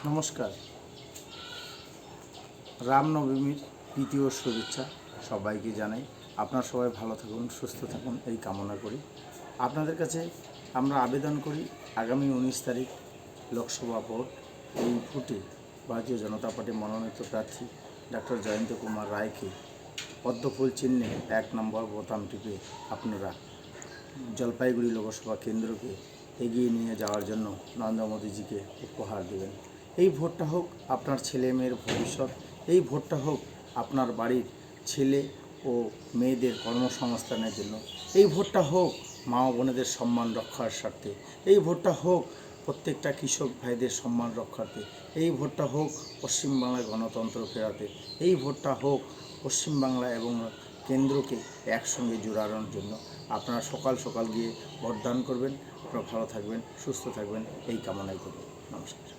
নমস্কার। রামনবমীর দ্বিতীয় শুভেচ্ছা সবাইকে জানাই। আপনারা সবাই ভালো থাকুন, সুস্থ থাকুন এই কামনা করি। আপনাদের কাছে আমরা আবেদন করি, আগামী 19 তারিখ লোকসভা ভোট। এই ভোটে ভারতীয় জনতা পার্টির মনোনীত প্রার্থী ডক্টর জয়ন্ত কুমার রায়কে পদ্মফুল চিহ্নে 1 নম্বর বোতাম টিপে আপনারা জলপাইগুড়ি লোকসভা কেন্দ্রকে এগিয়ে নিয়ে যাওয়ার জন্য নরেন্দ্র মোদীজিকে উপহার দেবেন। এই ভোটটা হোক আপনার ছেলে মেয়ের ভবিষ্যৎ, এই ভোটটা হোক আপনার বাড়ির ছেলে ও মেয়েদের কর্মসংস্থানের জন্য, এই ভোটটা হোক মা বোনেদের সম্মান রক্ষার স্বার্থে, এই ভোটটা হোক প্রত্যেকটা কৃষক ভাইদের সম্মান রক্ষার্থে, এই ভোটটা হোক পশ্চিমবাংলায় গণতন্ত্র ফেরাতে, এই ভোটটা হোক পশ্চিমবাংলা এবং কেন্দ্রকে একসঙ্গে জোড়ানোর জন্য। আপনারা সকাল সকাল গিয়ে ভোটদান করবেন। আপনারা ভালো থাকবেন, সুস্থ থাকবেন এই কামনাই করি। নমস্কার।